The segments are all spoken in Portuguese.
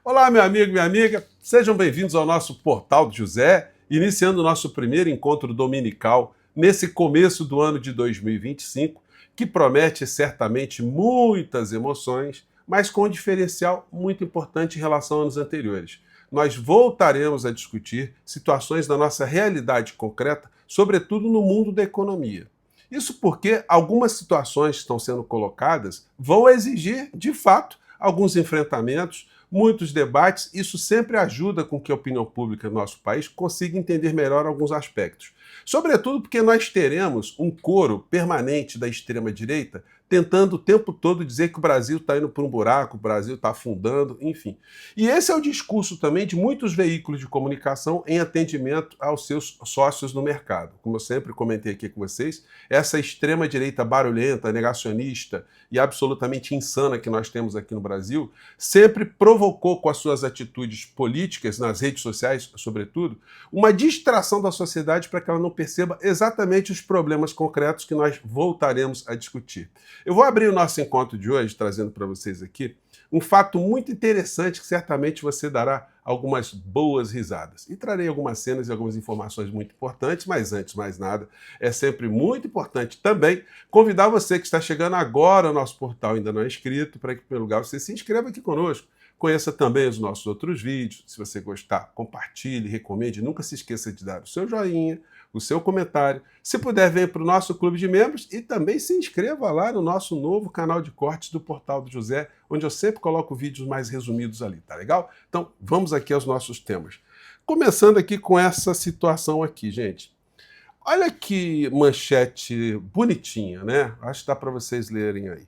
Olá, meu amigo, minha amiga, sejam bem-vindos ao nosso Portal do José, iniciando o nosso primeiro encontro dominical nesse começo do ano de 2025, que promete certamente muitas emoções, mas com um diferencial muito importante em relação a anos anteriores. Nós voltaremos a discutir situações da nossa realidade concreta, sobretudo no mundo da economia. Isso porque algumas situações que estão sendo colocadas vão exigir, de fato, alguns enfrentamentos, muitos debates. Isso sempre ajuda com que a opinião pública do nosso país consiga entender melhor alguns aspectos. Sobretudo porque nós teremos um coro permanente da extrema-direita tentando o tempo todo dizer que o Brasil está indo por um buraco, o Brasil está afundando, enfim. E esse é o discurso também de muitos veículos de comunicação em atendimento aos seus sócios no mercado. Como eu sempre comentei aqui com vocês, essa extrema-direita barulhenta, negacionista e absolutamente insana que nós temos aqui no Brasil, sempre provocou com as suas atitudes políticas, nas redes sociais, sobretudo, uma distração da sociedade para que ela não perceba exatamente os problemas concretos que nós voltaremos a discutir. Eu vou abrir o nosso encontro de hoje trazendo para vocês aqui um fato muito interessante que certamente você dará algumas boas risadas. E trarei algumas cenas e algumas informações muito importantes, mas antes de mais nada, é sempre muito importante também convidar você que está chegando agora ao nosso portal, ainda não é inscrito, para que, em primeiro lugar, você se inscreva aqui conosco. Conheça também os nossos outros vídeos. Se você gostar, compartilhe, recomende. Nunca se esqueça de dar o seu joinha, o seu comentário. Se puder, venha para o nosso clube de membros e também se inscreva lá no nosso novo canal de cortes do Portal do José, onde eu sempre coloco vídeos mais resumidos ali, tá legal? Então, vamos aqui aos nossos temas. Começando aqui com essa situação aqui, gente. Olha que manchete bonitinha, né? Acho que dá para vocês lerem aí.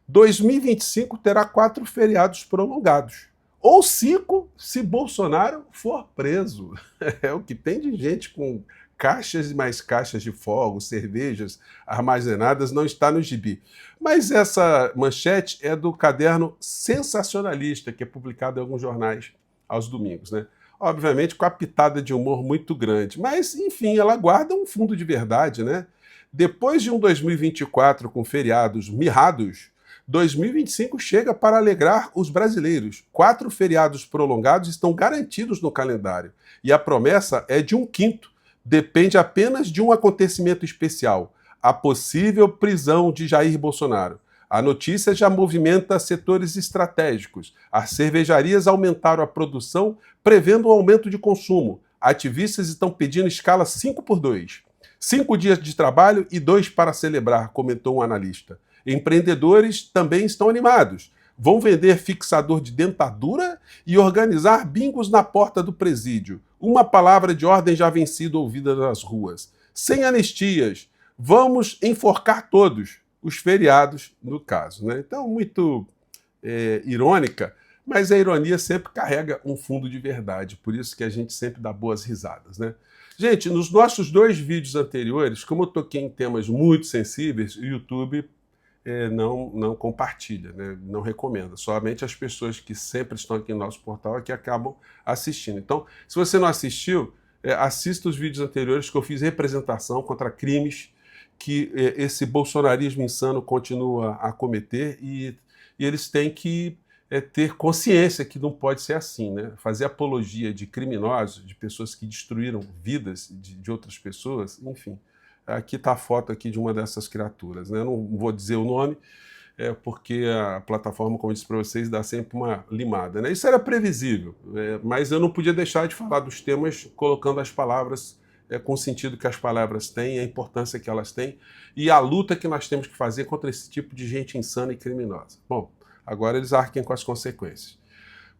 2025 terá 4 feriados prolongados. Ou 5 se Bolsonaro for preso. É o que tem de gente com caixas e mais caixas de fogos, cervejas armazenadas, não está no gibi. Mas essa manchete é do caderno Sensacionalista, que é publicado em alguns jornais aos domingos, né? Obviamente com a pitada de humor muito grande, mas enfim, ela guarda um fundo de verdade, né? Depois de um 2024 com feriados mirrados, 2025 chega para alegrar os brasileiros. 4 feriados prolongados estão garantidos no calendário. E a promessa é de um quinto. Depende apenas de um acontecimento especial: a possível prisão de Jair Bolsonaro. A notícia já movimenta setores estratégicos. As cervejarias aumentaram a produção, prevendo um aumento de consumo. Ativistas estão pedindo escala 5x2. 5 dias de trabalho e 2 para celebrar, comentou um analista. Empreendedores também estão animados. Vão vender fixador de dentadura e organizar bingos na porta do presídio. Uma palavra de ordem já vem sido ouvida nas ruas. Sem anistias. Vamos enforcar todos. Os feriados, no caso, né? Então, muito irônica, mas a ironia sempre carrega um fundo de verdade. Por isso que a gente sempre dá boas risadas, né? Gente, nos nossos 2 vídeos anteriores, como eu toquei em temas muito sensíveis, o YouTube não compartilha, né? Não recomenda. Somente as pessoas que sempre estão aqui no nosso portal é que acabam assistindo. Então, se você não assistiu, assista os vídeos anteriores que eu fiz representação contra crimes que esse bolsonarismo insano continua a cometer e eles têm que ter consciência que não pode ser assim, né? Fazer apologia de criminosos, de pessoas que destruíram vidas de outras pessoas, enfim. Aqui está a foto aqui de uma dessas criaturas, né? Eu não vou dizer o nome, porque a plataforma, como eu disse para vocês, dá sempre uma limada, né? Isso era previsível, mas eu não podia deixar de falar dos temas colocando as palavras com o sentido que as palavras têm, a importância que elas têm e a luta que nós temos que fazer contra esse tipo de gente insana e criminosa. Bom, agora eles arquem com as consequências.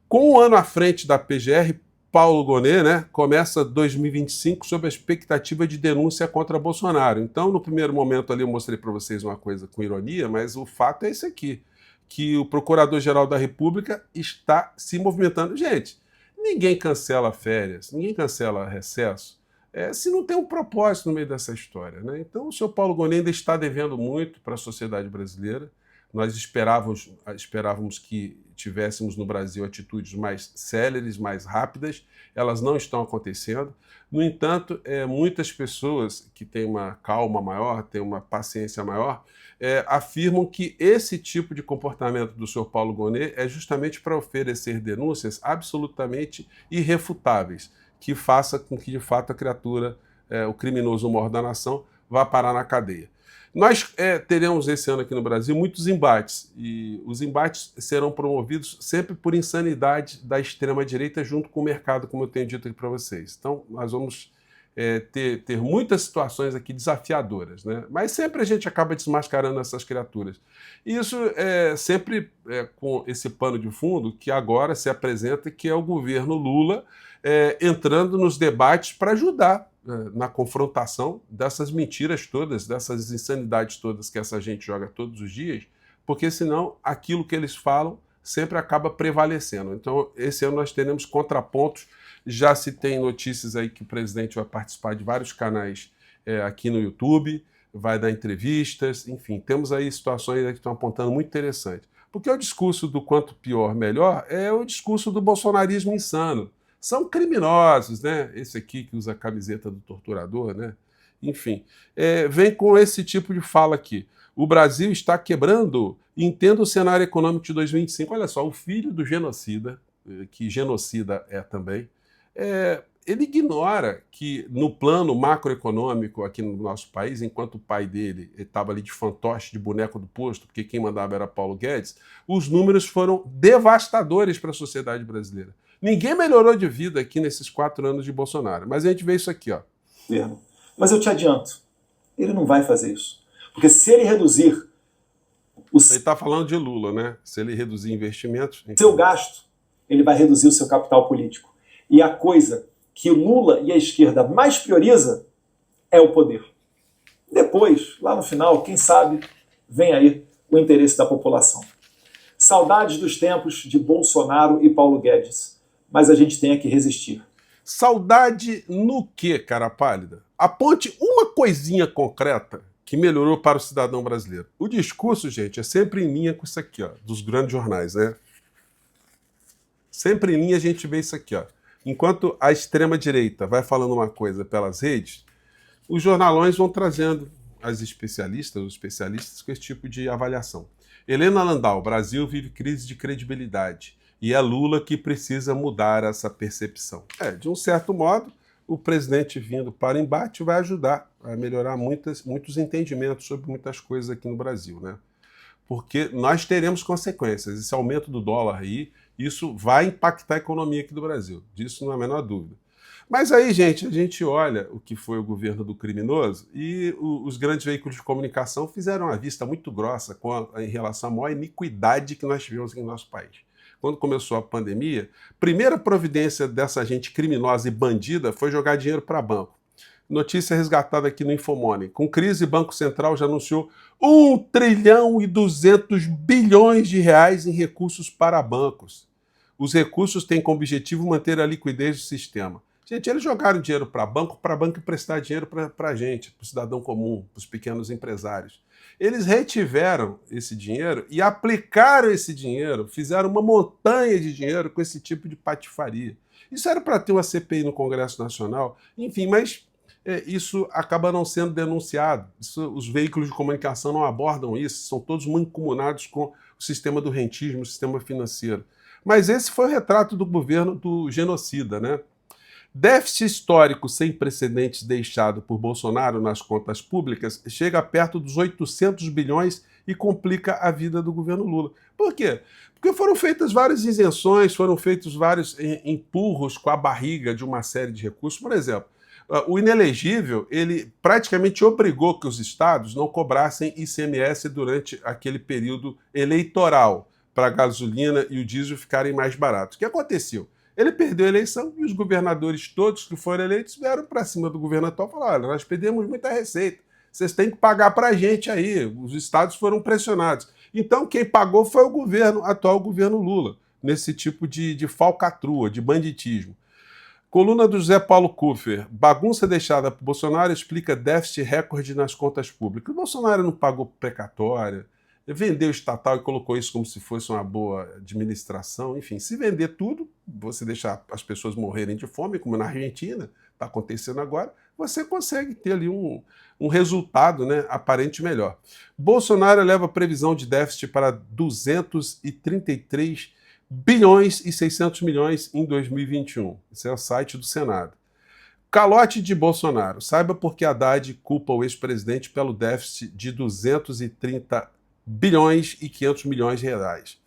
Com um ano à frente da PGR, Paulo Gonet, né, começa 2025 sob a expectativa de denúncia contra Bolsonaro. Então, no primeiro momento ali eu mostrei para vocês uma coisa com ironia, mas o fato é esse aqui, que o Procurador-Geral da República está se movimentando. Gente, ninguém cancela férias, ninguém cancela recesso, se não tem um propósito no meio dessa história, né? Então, o senhor Paulo Gonet ainda está devendo muito para a sociedade brasileira, Nós esperávamos que tivéssemos no Brasil atitudes mais céleres, mais rápidas, elas não estão acontecendo. No entanto, muitas pessoas que têm uma calma maior, têm uma paciência maior, afirmam que esse tipo de comportamento do senhor Paulo Gonet é justamente para oferecer denúncias absolutamente irrefutáveis, que faça com que, de fato, a criatura, o criminoso maior da nação, vá parar na cadeia. Nós teremos esse ano aqui no Brasil muitos embates, e os embates serão promovidos sempre por insanidade da extrema-direita junto com o mercado, como eu tenho dito aqui para vocês. Então, nós vamos ter muitas situações aqui desafiadoras, né? Mas sempre a gente acaba desmascarando essas criaturas. E isso sempre com esse pano de fundo que agora se apresenta, que é o governo Lula entrando nos debates para ajudar na confrontação dessas mentiras todas, dessas insanidades todas que essa gente joga todos os dias, porque senão aquilo que eles falam sempre acaba prevalecendo. Então, esse ano nós teremos contrapontos. Já se tem notícias aí que o presidente vai participar de vários canais aqui no YouTube, vai dar entrevistas, enfim, temos aí situações que estão apontando muito interessantes. Porque o discurso do quanto pior, melhor é o discurso do bolsonarismo insano. São criminosos, né? Esse aqui que usa a camiseta do torturador, né? Enfim, vem com esse tipo de fala aqui. O Brasil está quebrando, entenda o cenário econômico de 2025. Olha só, o filho do genocida, que genocida também, ele ignora que no plano macroeconômico aqui no nosso país, enquanto o pai dele estava ali de fantoche, de boneco do posto, porque quem mandava era Paulo Guedes, os números foram devastadores para a sociedade brasileira. Ninguém melhorou de vida aqui nesses 4 anos de Bolsonaro. Mas a gente vê isso aqui, ó. Mas eu te adianto, ele não vai fazer isso. Porque se ele reduzir... Ele está falando de Lula, né? Se ele reduzir investimentos... seu gasto, ele vai reduzir o seu capital político. E a coisa que o Lula e a esquerda mais prioriza é o poder. Depois, lá no final, quem sabe, vem aí o interesse da população. Saudades dos tempos de Bolsonaro e Paulo Guedes. Mas a gente tem que resistir. Saudade no quê, cara pálida? Aponte uma coisinha concreta que melhorou para o cidadão brasileiro. O discurso, gente, é sempre em linha com isso aqui, ó, dos grandes jornais, né? Sempre em linha a gente vê isso aqui, ó. Enquanto a extrema-direita vai falando uma coisa pelas redes, os jornalões vão trazendo os especialistas com esse tipo de avaliação. Helena Landau, Brasil vive crise de credibilidade. E é Lula que precisa mudar essa percepção. De um certo modo, o presidente vindo para o embate vai ajudar a melhorar muitos entendimentos sobre muitas coisas aqui no Brasil, né? Porque nós teremos consequências. Esse aumento do dólar aí, isso vai impactar a economia aqui do Brasil. Disso não há a menor dúvida. Mas aí, gente, a gente olha o que foi o governo do criminoso e os grandes veículos de comunicação fizeram uma vista muito grossa em relação à maior iniquidade que nós tivemos aqui no nosso país. Quando começou a pandemia, a primeira providência dessa gente criminosa e bandida foi jogar dinheiro para banco. Notícia resgatada aqui no Infomoney. Com crise, o Banco Central já anunciou 1,2 trilhão de reais em recursos para bancos. Os recursos têm como objetivo manter a liquidez do sistema. Gente, eles jogaram dinheiro para banco emprestar dinheiro para a gente, para o cidadão comum, para os pequenos empresários. Eles retiveram esse dinheiro e aplicaram esse dinheiro, fizeram uma montanha de dinheiro com esse tipo de patifaria. Isso era para ter uma CPI no Congresso Nacional, enfim, mas isso acaba não sendo denunciado. Os veículos de comunicação não abordam isso, são todos mancomunados com o sistema do rentismo, o sistema financeiro. Mas esse foi o retrato do governo do genocida, né? Déficit histórico sem precedentes deixado por Bolsonaro nas contas públicas chega perto dos 800 bilhões e complica a vida do governo Lula. Por quê? Porque foram feitas várias isenções, foram feitos vários empurros com a barriga de uma série de recursos. Por exemplo, o inelegível, ele praticamente obrigou que os estados não cobrassem ICMS durante aquele período eleitoral para a gasolina e o diesel ficarem mais baratos. O que aconteceu? Ele perdeu a eleição e os governadores todos que foram eleitos vieram para cima do governo atual e falaram: olha, nós perdemos muita receita, vocês têm que pagar para a gente aí, os estados foram pressionados. Então quem pagou foi o atual governo Lula, nesse tipo de falcatrua, de banditismo. Coluna do José Paulo Kuffer: bagunça deixada por Bolsonaro explica déficit recorde nas contas públicas. O Bolsonaro não pagou precatória, vendeu o estatal e colocou isso como se fosse uma boa administração. Enfim, se vender tudo, você deixar as pessoas morrerem de fome, como na Argentina está acontecendo agora, você consegue ter ali um resultado, né, aparente melhor. Bolsonaro eleva a previsão de déficit para 233 bilhões e 600 milhões em 2021. Esse é o site do Senado. Calote de Bolsonaro. Saiba por que Haddad culpa o ex-presidente pelo déficit de 230 bilhões e 500 milhões de reais.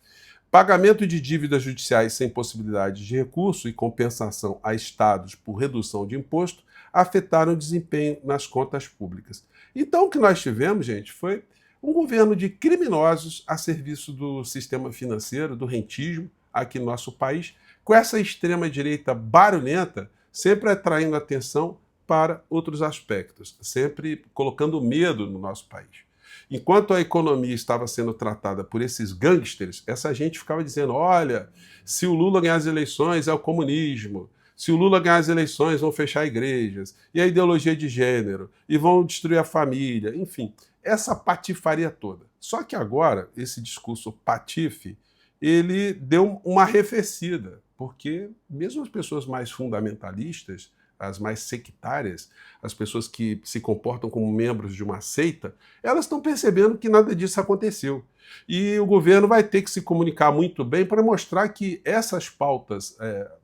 Pagamento de dívidas judiciais sem possibilidade de recurso e compensação a estados por redução de imposto afetaram o desempenho nas contas públicas. Então, o que nós tivemos, gente, foi um governo de criminosos a serviço do sistema financeiro, do rentismo aqui no nosso país, com essa extrema-direita barulhenta, sempre atraindo atenção para outros aspectos, sempre colocando medo no nosso país. Enquanto a economia estava sendo tratada por esses gangsters, essa gente ficava dizendo, olha, se o Lula ganhar as eleições é o comunismo, se o Lula ganhar as eleições vão fechar igrejas, e a ideologia de gênero, e vão destruir a família, enfim, essa patifaria toda. Só que agora, esse discurso patife, ele deu uma arrefecida, porque mesmo as pessoas mais fundamentalistas, as mais sectárias, as pessoas que se comportam como membros de uma seita, elas estão percebendo que nada disso aconteceu. E o governo vai ter que se comunicar muito bem para mostrar que essas pautas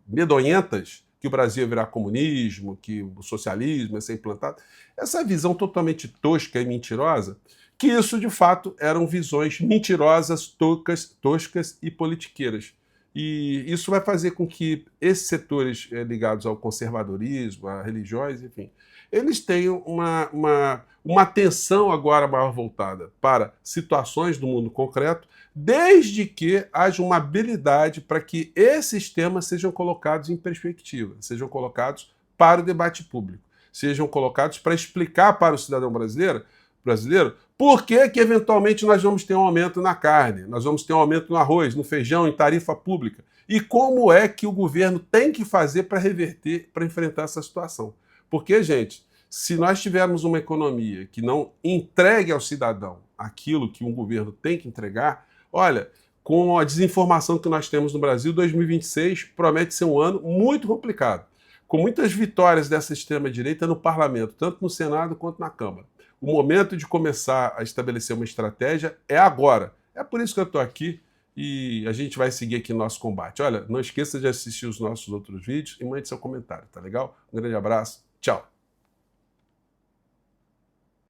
medonhentas, que o Brasil ia virar comunismo, que o socialismo ia ser implantado, essa visão totalmente tosca e mentirosa, que isso de fato eram visões mentirosas, toscas e politiqueiras. E isso vai fazer com que esses setores ligados ao conservadorismo, a religiões, enfim, eles tenham uma atenção agora maior voltada para situações do mundo concreto, desde que haja uma habilidade para que esses temas sejam colocados em perspectiva, sejam colocados para o debate público, sejam colocados para explicar para o cidadão brasileiro por que eventualmente nós vamos ter um aumento na carne, nós vamos ter um aumento no arroz, no feijão, em tarifa pública, e como é que o governo tem que fazer para reverter, para enfrentar essa situação. Porque, gente, se nós tivermos uma economia que não entregue ao cidadão aquilo que um governo tem que entregar, olha, com a desinformação que nós temos no Brasil, 2026 promete ser um ano muito complicado, com muitas vitórias dessa extrema-direita no parlamento, tanto no Senado quanto na Câmara. O momento de começar a estabelecer uma estratégia é agora. É por isso que eu estou aqui e a gente vai seguir aqui no nosso combate. Olha, não esqueça de assistir os nossos outros vídeos e mande seu comentário, tá legal? Um grande abraço, tchau!